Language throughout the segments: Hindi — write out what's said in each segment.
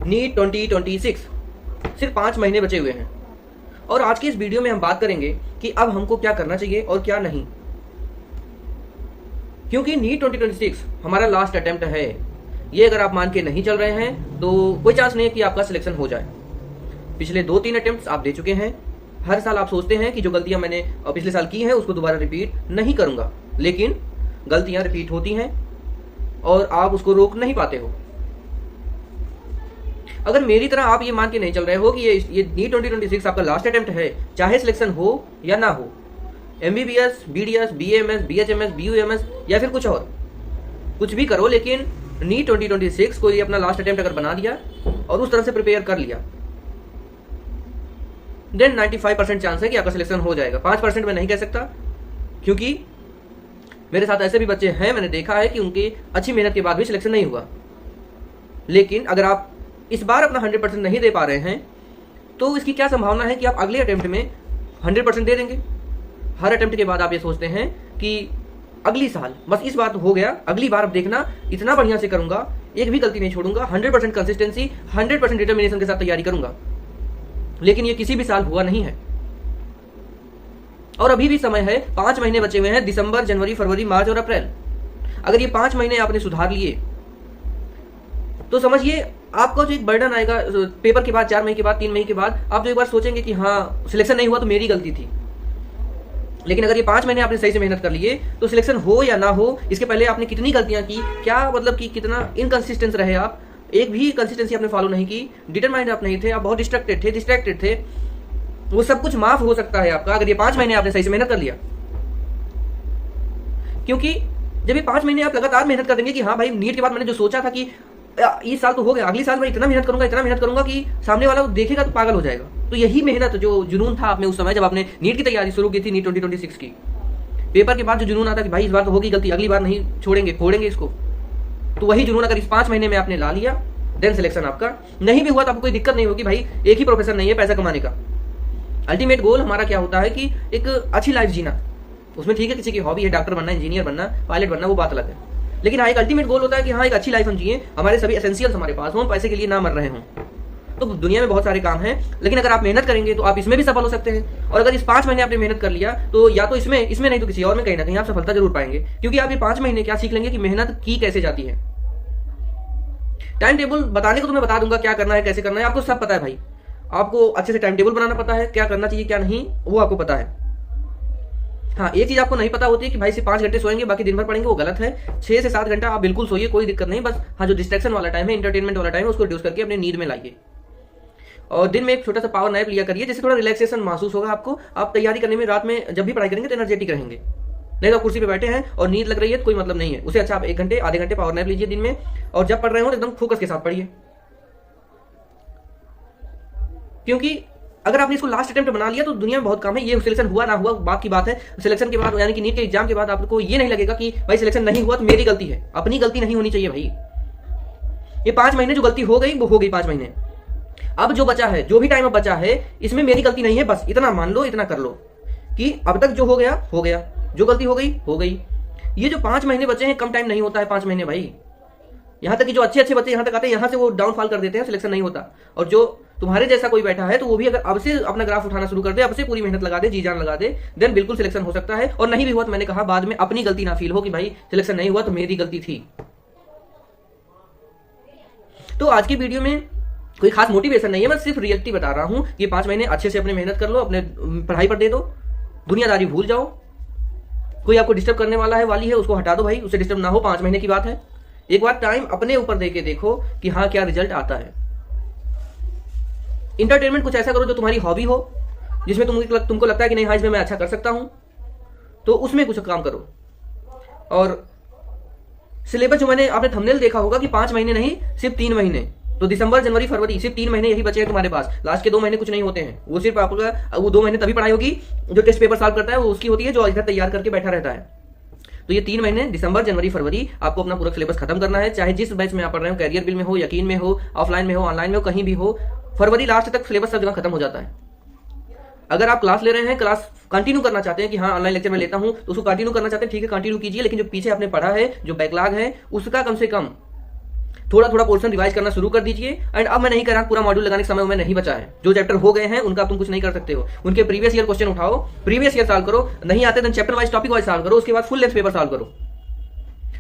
नीट 2026 सिर्फ 5 महीने बचे हुए हैं और आज की इस वीडियो में हम बात करेंगे कि अब हमको क्या करना चाहिए और क्या नहीं, क्योंकि नीट 2026 हमारा लास्ट अटेम्प्ट है। ये अगर आप मान के नहीं चल रहे हैं तो कोई चांस नहीं है कि आपका सिलेक्शन हो जाए। पिछले 2-3 अटेम्प्ट आप दे चुके हैं। हर साल आप सोचते हैं कि जो गलतियां मैंने पिछले साल की हैं उसको दोबारा रिपीट नहीं करूंगा, लेकिन गलतियां रिपीट होती हैं और आप उसको रोक नहीं पाते हो। अगर मेरी तरह आप ये मान के नहीं चल रहे हो कि ये नीट 2026 आपका लास्ट अटेम्प्ट है, चाहे सिलेक्शन हो या ना हो, MBBS, BDS, BAMS, BHMS, BUMS या फिर कुछ और, कुछ भी करो, लेकिन नीट 2026 को ये अपना लास्ट अटेम्प्ट अगर बना दिया और उस तरह से प्रिपेयर कर लिया, देन 95% चांस है कि आपका सिलेक्शन हो जाएगा। 5% मैं नहीं कह सकता, क्योंकि मेरे साथ ऐसे भी बच्चे हैं, मैंने देखा है कि उनकी अच्छी मेहनत के बाद भी सिलेक्शन नहीं हुआ। लेकिन अगर आप इस बार अपना 100% नहीं दे पा रहे हैं तो इसकी क्या संभावना है कि आप अगले अटेम्प्ट में 100% दे देंगे। हर अटेम्प्ट के बाद आप ये सोचते हैं कि अगली साल बस इस बार तो हो गया, अगली बार अब देखना इतना बढ़िया से करूंगा, एक भी गलती नहीं छोड़ूंगा, 100% कंसिस्टेंसी, 100% डिटर्मिनेशन के साथ तैयारी करूंगा। लेकिन ये किसी भी साल हुआ नहीं है और अभी भी समय है। 5 महीने बचे हुए हैं, दिसंबर, जनवरी, फरवरी, मार्च और अप्रैल। अगर ये 5 महीने आपने सुधार लिए तो समझिए आपका जो एक बर्डन आएगा पेपर के बाद, 4 महीने के बाद, 3 महीने के बाद, आप जो एक बार सोचेंगे कि हाँ सिलेक्शन नहीं हुआ तो मेरी गलती थी। लेकिन अगर ये 5 महीने आपने सही से मेहनत कर लिए तो सिलेक्शन हो या ना हो, इसके पहले आपने कितनी गलतियां की, क्या मतलब कि कितना इनकंसिस्टेंट रहे आप, एक भी कंसिस्टेंसी आपने फॉलो नहीं की, डिटरमाइंड आप नहीं थे, आप बहुत डिस्ट्रैक्टेड थे, वो सब कुछ माफ हो सकता है आपका अगर ये 5 महीने आपने सही से मेहनत कर लिया। क्योंकि जब ये 5 महीने आप लगातार मेहनत कर देंगे कि हाँ भाई नीट के बाद मैंने जो सोचा था कि इस साल तो हो गया, अगली साल मैं इतना मेहनत करूंगा कि सामने वाला वो देखेगा तो पागल हो जाएगा, तो यही मेहनत, जो जुनून था आप में उस समय जब आपने नीट की तैयारी शुरू की थी, नीट 2026 की, पेपर के बाद जो जुनून आता कि भाई इस बार तो होगी गलती, अगली बार नहीं छोड़ेंगे, फोड़ेंगे इसको, तो वही जुनून अगर इस 5 महीने में आपने ला लिया, देन सिलेक्शन आपका नहीं भी हुआ तो आपको कोई दिक्कत नहीं होगी। भाई एक ही प्रोफेशन नहीं है पैसा कमाने का। अल्टीमेट गोल हमारा क्या होता है कि एक अच्छी लाइफ जीना। उसमें ठीक है किसी की हॉबी है डॉक्टर बनना, इंजीनियर बनना, पायलट बनना, वो बात अलग है, लेकिन हाँ एक अल्टीमेट गोल होता है कि हाँ एक अच्छी लाइफ हम जिए, हमारे सभी एसेंशियल्स हमारे पास हों, पैसे के लिए ना मर रहे हों। तो दुनिया में बहुत सारे काम हैं, लेकिन अगर आप मेहनत करेंगे तो आप इसमें भी सफल हो सकते हैं। और अगर इस 5 महीने आपने मेहनत कर लिया तो या तो इसमें नहीं तो किसी और में कहीं ना कहीं आप सफलता जरूर पाएंगे, क्योंकि आप ये 5 महीने क्या सीख लेंगे कि मेहनत की कैसे जाती है। टाइम टेबल बताने को तो मैं बता दूंगा क्या करना है, कैसे करना है, आपको सब पता है भाई। आपको अच्छे से टाइम टेबल बनाना पता है, क्या करना चाहिए क्या नहीं वो आपको पता है। हाँ एक चीज आपको नहीं पता होती है कि भाई सिर्फ 5 घंटे सोएंगे बाकी दिन भर पढ़ेंगे, वो गलत है। 6 से 7 घंटा आप बिल्कुल सोइए, कोई दिक्कत नहीं। बस हाँ जो डिस्ट्रैक्शन वाला टाइम है, इंटरटेनमेंट वाला टाइम है, उसको रिड्यूस करके अपने नींद में लाइए और दिन में एक छोटा सा पावर नैप लिया करिए, जिससे थोड़ा रिलैक्सेशन महसूस होगा आपको। आप तैयारी करने में रात में जब भी पढ़ाई करेंगे तो एनर्जेटिक रहेंगे। नहीं तो आप कुर्सी पे बैठे हैं और नींद लग रही है तो कोई मतलब नहीं है, उससे अच्छा आप 1 घंटे आधे घंटे पावर नैप लीजिए दिन में, और जब पढ़ रहे हो तो एकदम फोकस के साथ पढ़िए। क्योंकि अगर आपने इसको लास्ट अटेम्प्ट बना लिया तो दुनिया में बहुत काम है। ये सिलेक्शन हुआ ना हुआ बात की बात है, सिलेक्शन के बाद यानी कि नीट के एग्जाम के बाद आपको ये नहीं लगेगा कि भाई सिलेक्शन नहीं हुआ तो मेरी गलती है। अपनी गलती नहीं होनी चाहिए भाई। ये 5 महीने जो गलती हो गई वो हो गई 5 महीने। अब जो बचा है, जो भी टाइम अब बचा है, इसमें मेरी गलती नहीं है, बस इतना मान लो, इतना कर लो कि अब तक जो हो गया, जो गलती हो गई। ये जो 5 महीने बचे हैं, कम टाइम नहीं होता है 5 महीने भाई। यहाँ तक कि जो अच्छे बच्चे यहाँ तक आते हैं, यहाँ से वो डाउनफॉल कर देते हैं, सिलेक्शन नहीं होता। और जो तुम्हारे जैसा कोई बैठा है तो वो भी अगर अब से अपना ग्राफ उठाना शुरू कर दे, अब से पूरी मेहनत लगा दे, जी जान लगा दे, देन बिल्कुल सिलेक्शन हो सकता है। और नहीं भी हुआ तो मैंने कहा बाद में अपनी गलती ना फील हो कि भाई सिलेक्शन नहीं हुआ तो मेरी गलती थी। तो आज की वीडियो में कोई खास मोटिवेशन नहीं है, मैं सिर्फ रियलिटी बता रहा हूं कि 5 महीने अच्छे से अपनी मेहनत कर लो, अपने पढ़ाई पर दे दो, दुनियादारी भूल जाओ। कोई आपको डिस्टर्ब करने वाला है, वाली है, उसको हटा दो भाई, उससे डिस्टर्ब ना हो। 5 महीने की बात है, एक बार टाइम अपने ऊपर देके देखो कि हाँ क्या रिजल्ट आता है। इंटरटेनमेंट कुछ ऐसा करो जो तुम्हारी हॉबी हो, जिसमें तुमको लगता है कि नहीं हाँ इसमें मैं अच्छा कर सकता हूं, तो उसमें कुछ काम करो। और सिलेबस जो आपने थंबनेल देखा होगा कि 5 महीने नहीं सिर्फ 3 महीने, तो दिसंबर, जनवरी, फरवरी, सिर्फ 3 महीने यही बचे हैं तुम्हारे पास। लास्ट के 2 महीने कुछ नहीं होते हैं, वो सिर्फ आपका वो 2 महीने तभी पढ़ाई होगी जो टेस्ट पेपर सॉल्व करता है, वो उसकी होती है जो इधर तैयार करके बैठा रहता है। तो ये 3 महीने दिसंबर, जनवरी, फरवरी आपको अपना पूरा सिलेबस खत्म करना है, चाहे जिस बैच में आप पढ़ रहे हो, कैरियर बिल में हो, यकीन में हो, ऑफलाइन में हो, ऑनलाइन में हो, कहीं भी हो। फरवरी लास्ट तक सिलेबस सब जगह खत्म हो जाता है। अगर आप क्लास ले रहे हैं, क्लास कंटिन्यू करना चाहते हैं कि हाँ ऑनलाइन लेक्चर में लेता हूं, तो उसको कंटिन्यू करना चाहते हैं, ठीक है कंटिन्यू कीजिए, लेकिन जो पीछे आपने पढ़ा है, जो बैकलॉग है, उसका कम से कम थोड़ा थोड़ा पोर्शन रिवाइज करना शुरू कर दीजिए। एंड अब मैं नहीं कर रहा, पूरा मॉड्यूल लगाने का समय में नहीं बचा है। जो चैप्टर हो गए हैं उनका तुम कुछ नहीं कर सकते हो, उनके प्रीवियस ईयर क्वेश्चन उठाओ, प्रीवियस ईयर सॉल्व करो, नहीं आते then chapter wise topic wise solve करो, उसके बाद फुल लेंथ पेपर सॉल्व करो।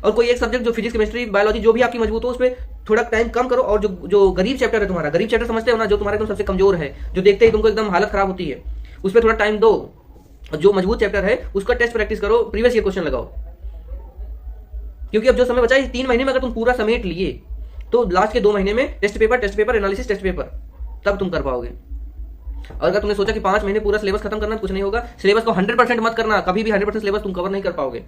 और कोई एक सब्जेक्ट जो फिजिक्स केमिस्ट्री बायोलॉजी जो भी आपकी मजबूत हो उस पर थोड़ा टाइम कम करो। और जो गरीब चैप्टर है तुम्हारा, गरीब चैप्टर समझते हो ना, जो तुम्हारे एकदम सबसे कमजोर है, जो देखते ही तुमको एकदम हालत खराब होती है, उस पर थोड़ा टाइम दो। जो मजबूत चैप्टर है उसका टेस्ट प्रैक्टिस करो, प्रीवियस ईयर क्वेश्चन लगाओ। क्योंकि अब जो समय बचा है 3 महीने में अगर तुम पूरा समेट लिए तो लास्ट के 2 महीने में test paper analysis, test paper, तब तुम कर पाओगे। और अगर तुमने सोचा कि 5 महीने पूरा सिलेबस खत्म करना, कुछ नहीं होगा। सिलेबस को 100% मत करना, कभी भी 100% सिलेबस तुम कवर नहीं कर पाओगे।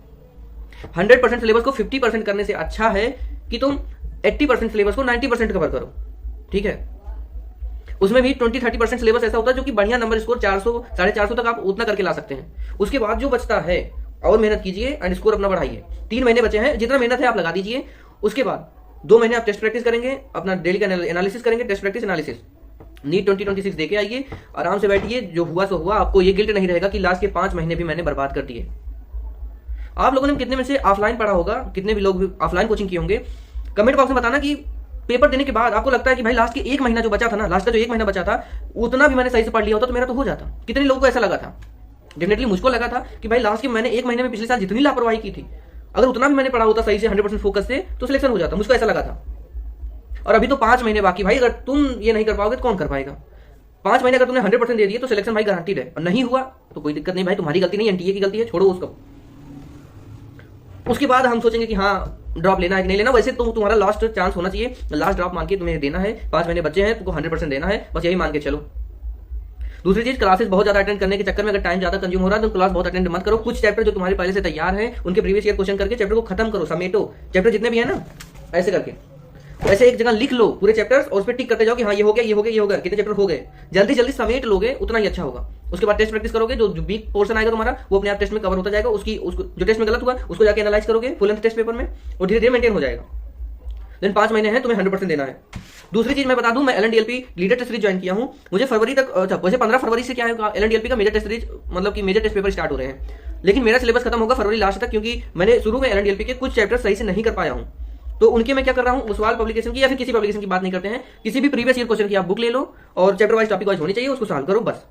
100% सिलेबस को 50% करने से अच्छा है कि तुम 80% सिलेबस को 90% कवर करो, ठीक है। उसमें भी 20-30% सिलेबस ऐसा होता है जो कि बढ़िया नंबर स्कोर 400, 450 तक आप उतना करके ला सकते हैं। उसके बाद जो बचता है और मेहनत कीजिए एंड स्कोर अपना बढ़ाइए। 3 महीने बचे हैं, जितना मेहनत है आप लगा दीजिए। उसके बाद 2 महीने आप टेस्ट प्रैक्टिस करेंगे, अपना डेली का एनालिसिस करेंगे, टेस्ट प्रैक्टिस एनालिसिस। नीट 2026 देके आइए, आराम से बैठिए, जो हुआ सो हुआ। आपको ये गिल्ट नहीं रहेगा कि लास्ट के 5 महीने भी मैंने बर्बाद कर दिए। आप लोगों ने कितने में से ऑफलाइन पढ़ा होगा, कितने भी लोग ऑफलाइन कोचिंग किए होंगे, कमेंट बॉक्स में बताना कि पेपर देने के बाद आपको लगता है कि भाई लास्ट के 1 महीना जो बचा था ना, लास्ट का जो 1 महीना बचा था, उतना भी मैंने सही से पढ़ लिया होता तो मेरा तो हो जाता। कितने लोगों को ऐसा लगा था? डेफिनेटली मुझको लगा था कि भाई लास्ट के मैंने 1 महीने में पिछले साल जितनी लापरवाही की थी, अगर उतना भी मैंने पढ़ा होता सही से 100% फोकस से तो सिलेक्शन हो जाता। मुझको ऐसा लगा था। और अभी तो 5 महीने बाकी। भाई अगर तुम ये नहीं कर पाओगे तो कौन कर पाएगा? 5 महीने अगर तुमने 100% दे दिए तो सिलेक्शन भाई गारंटीड है। और नहीं हुआ तो कोई दिक्कत नहीं भाई, तुम्हारी गलती नहीं, एनटीए की गलती है, छोड़ो उसको। उसके बाद हम सोचेंगे कि हाँ ड्रॉप लेना है कि नहीं लेना। वैसे तो तुम्हारा लास्ट चांस होना चाहिए, लास्ट ड्रॉप मान के तुम्हें देना है। 5 महीने बच्चे हैं, तुमको 100% देना है, बस यही मान के चलो। दूसरी चीज, क्लासेस बहुत ज्यादा अटेंड करने के चक्कर में अगर टाइम ज्यादा कंज्यूम हो रहा है तो क्लास बहुत अटेंड मत करो। कुछ चैप्टर जो तुम्हारे पहले से तैयार है उनके प्रीवियस ईयर क्वेश्चन करके चैप्टर को खत्म करो, समेटो। चैप्टर जितने भी है ना, ऐसे करके ऐसे एक जगह लिख लो पूरे चैप्टर्स और उस पर टिक करते जाओ कि हाँ ये हो गया, ये हो गया, ये हो गया। कितने चैप्टर हो गए, जल्दी जल्दी समेट लोगे उतना ही अच्छा होगा। उसके बाद टेस्ट प्रैक्टिस करोगे, जो वीक पोर्शन आएगा तुम्हारा वो अपने आप टेस्ट में कवर होता जाएगा। उसको जो टेस्ट में गलत हुआ उसको जाके एनालाइज करोगे फुल लेंथ टेस्ट पेपर में, और धीरे धीरे मेंटेन हो जाएगा। देन 5 महीने हैं, तुम्हें 100% देना है। दूसरी चीज मैं बता दूं, मैं LNDLP leader test series join किया हूं। मुझे फरवरी तक, वैसे 15 फरवरी से क्या है LNDLP का मेजर टेस्ट सीरीज, मतलब कि मेजर टेस्ट पेपर स्टार्ट हो रहे हैं। लेकिन मेरा सिलेबस खत्म होगा फरवरी लास्ट तक, क्योंकि मैंने शुरू में LNDLP के कुछ चैप्टर सही से नहीं कर पाया हूं। तो उनके मैं क्या कर रहा हूं, मुसवाल पब्लिकेशन की या फिर किसी पब्लिकेशन की बात नहीं करते हैं, किसी भी प्रीवियस ईयर क्वेश्चन की आप बुक ले लो और चैप्टर वाइज टॉपिक वाइज होनी चाहिए, उसको सॉल्व करो बस।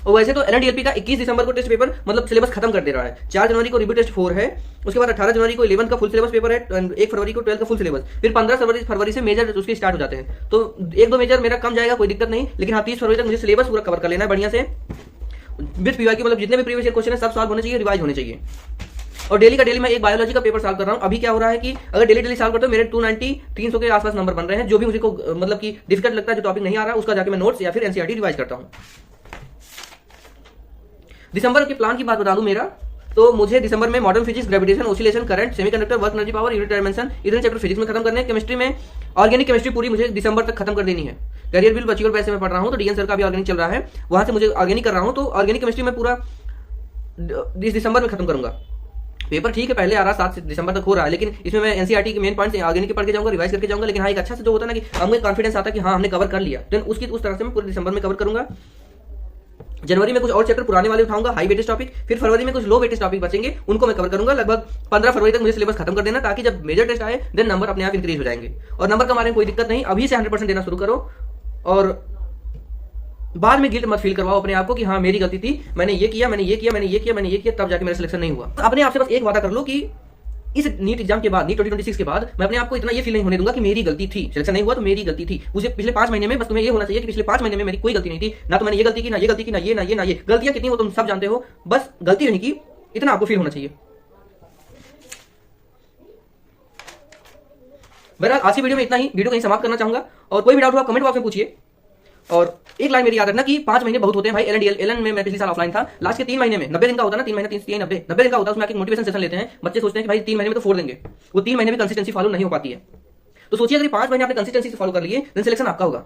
और वैसे तो LNDLP का 21 दिसंबर को टेस्ट पेपर मतलब सिलेबस खत्म कर दे रहा है। 4 जनवरी को रिव्यू टेस्ट 4 है, उसके बाद 18 जनवरी को 11 का फुल सिलेबस पेपर है, 1 फरवरी को 12 का फुल सिलेबस, फिर 15 फरवरी से मेजर उसके स्टार्ट हो जाते हैं। तो 1-2 मेजर मेरा कम जाएगा, कोई दिक्कत नहीं, लेकिन हाँ 30 फरवरी तक मुझे सिलेबस पूरा कवर कर लेना है बढ़िया से विद PY की। मतलब जितने भी प्रीवियस ईयर क्वेश्चन है सब सॉल्व होने चाहिए, रिवाइज होने चाहिए। और डेली का डेली मैं एक बायोलॉजी का पेपर सॉल्व कर रहा हूँ। अभी क्या हो रहा है कि अगर डेली सॉल्व करते हो मेरे 290 300 के आसपास नंबर बन रहे हैं। जो भी मुझे को मतलब कि डिफिकल्ट लगता है, जो टॉपिक नहीं आ रहा है, उसका जाके मैं नोट्स या फिर NCERT रिवाइज करता हूँ। दिसंबर के प्लान की बात बता दूं मेरा, तो मुझे दिसंबर में modern physics, gravitation, oscillation, current, semiconductor, work energy power, unit dimension, इतने चैप्टर फिजिक्स में खत्म करने हैं। केमिस्ट्री में ऑर्गेनिक केमिस्ट्री पूरी मुझे दिसंबर तक खत्म कर देनी है। करियर बिल बच्ची और पैसे में पढ़ रहा हूँ, तो DN सर का भी ऑर्गेनिक चल रहा है, वहां से मुझे ऑर्गेनिक कर रहा हूँ। तो ऑर्गेनिक केमिस्ट्री में पूरा इस दिसंबर में खत्म करूंगा। पेपर ठीक है पहले आ रहा 7 दिसंबर तक हो रहा है, लेकिन इसमें मैं NCERT के मेन पॉइंट्स ऑर्गेनिक के पढ़ के जाऊंगा, रिवाइज करके जाऊंगा। लेकिन हाँ एक अच्छा से जो होता है ना कि हमें कॉन्फिडेंस आता है कि हाँ हमने कवर कर लिया, तो उसकी उस तरह से मैं पूरे दिसंबर में कवर करूंगा। जनवरी में कुछ और चैप्टर पुराने वाले उठाऊंगा, हाई वेटेज टॉपिक। फिर फरवरी में कुछ लो वेटेज टॉपिक बचेंगे, उनको मैं कवर करूंगा। लगभग 15 फरवरी तक मुझे सिलेबस खत्म कर देना, ताकि जब मेजर टेस्ट आए देन नंबर अपने आप इंक्रीज हो जाएंगे। और नंबर कमाने में कोई दिक्कत नहीं, अभी से 100% देना शुरू करो। और बाद में गिल्ट मत फील करवाओ अपने आप को कि हाँ मेरी गलती थी, मैंने ये किया, मैंने ये किया, मैंने ये किया, मैंने ये किया, तब जाके मेरा सिलेक्शन नहीं हुआ। अपने आप से बस एक वादा कर लो कि इस नीट एग्जाम के बाद, नीट 2026 के बाद, मैं अपने आप को इतना ये फील नहीं होने दूंगा कि मेरी गलती थी, सिलेक्शन नहीं हुआ तो मेरी गलती थी। मुझे पिछले 5 महीने में बस तुम्हें ये होना चाहिए कि पिछले 5 महीने में मेरी कोई गलती नहीं थी, ना तो मैंने ये गलती की, ना ये गलती की, ना ये ना ये ना ये। गलतियां कितनी हो तुम सब जानते हो, बस गलती नहीं की, इतना आपको फील होना चाहिए। बहरहाल आज की वीडियो में इतना ही, वीडियो कहीं समाप्त करना चाहूंगा। और कोई भी डाउट हुआ कमेंट बॉक्स में पूछिए। और एक लाइन मेरी याद रखना कि 5 महीने बहुत होते हैं भाई। LN में मैं पिछले साल ऑफलाइन था, लास्ट के 3 महीने में 90 दिन का होता है ना, 3 महीने 3 90 दिन का होता है। उसमें आके मोटिवेशन सेशन लेते हैं, बच्चे सोचते हैं कि भाई 3 महीने में तो फोड़ देंगे, वो 3 महीने में कंसिस्टेंसी फॉलो नहीं हो पाती है। तो सोचिए अगर 5 महीने आपने कंसिस्टेंसी से फॉलो कर लिए देन सिलेक्शन आपका होगा।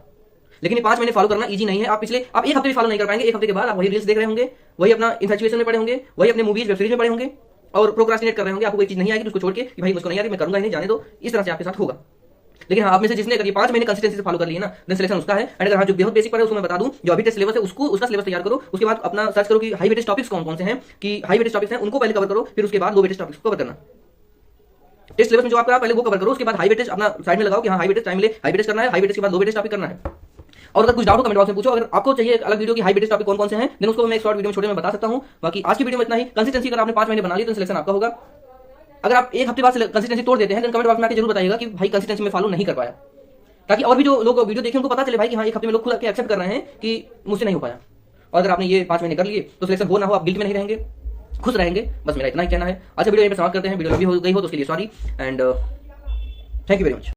लेकिन 5 महीने फॉलो करना इजी नहीं है। आप एक हफ्ते भी फॉलो नहीं कर पाएंगे, एक हफ्ते के बाद आप वही रील्स देख रहे होंगे, वही अपना इन्फैचुएशन में पड़े होंगे, वही अपने मूवीज वेब सीरीज में पड़े होंगे और प्रोक्रास्टिनेट कर रहे होंगे। आपको कोई चीज नहीं आएगी उसको छोड़ के कि भाई मुझको नहीं आ रही, मैं करूंगा ही नहीं, जाने दो। इस तरह से आपके साथ होगा। लेकिन हाँ, आप में से जिसने अगर ये 5 महीने कंसिस्टेंसी से फॉलो कर लिए ना, देन सिलेक्शन उसका है। एंड अगर हाँ, जो बेहद बेसिक पर है उसको मैं बता दूं, जो अभी टेस्ट सिलेबस है उसका सिलेबस तैयार करो। उसके बाद अपना सर्च करो कि हाई वेटेज टॉपिक्स कौन कौन से हैं, कि हाई वेटेज टॉपिक्स हैं उनको पहले कवर करो, फिर उसके बाद लो वेटेज टॉपिक्स को कवर करना। टेस्ट सिलेबस में जो आपका पहले वो कवर करो, उसके बाद हाई वेटेज अपना साइड में लगाओ कि हाँ हाई वेटेज टाइम ले, हाई वेटेज करना है, हाई वेटेज के बाद लो वेटेज टॉपिक करना है। और अगर कुछ डाउट हो कमेंट बॉक्स में पूछो। अगर आपको चाहिए अलग वीडियो की हाई वेटेज टॉपिक कौन कौन से हैं, देन उसको मैं एक शॉर्ट वीडियो में छोटे में बता सकता हूं। बाकी आज की वीडियो में इतना ही। कंसिस्टेंसी अगर आपने 5 महीने बना ली तो सिलेक्शन आपका होगा। अगर आप एक हफ्ते बाद कंसिस्टेंसी तोड़ देते हैं तो कमेंट बॉक्स में आके जरूर बताइएगा कि भाई कंसिस्टेंसी में फॉलो नहीं कर पाया, ताकि और भी जो लोग वीडियो देखें उनको पता चले भाई कि हाँ एक हफ्ते में लोग खुद आके एक्सेप्ट कर रहे हैं कि मुझसे नहीं हो पाया। और अगर आपने ये 5 महीने कर लिए तो सिलेक्शन हो ना हो आप गिल्ट में नहीं रहेंगे, खुश रहेंगे। बस मेरा इतना ही कहना है। अच्छा, वीडियो यहीं पे समाप्त करते हैं। वीडियो लंबी हो गई हो तो उसके लिए sorry and thank you very much.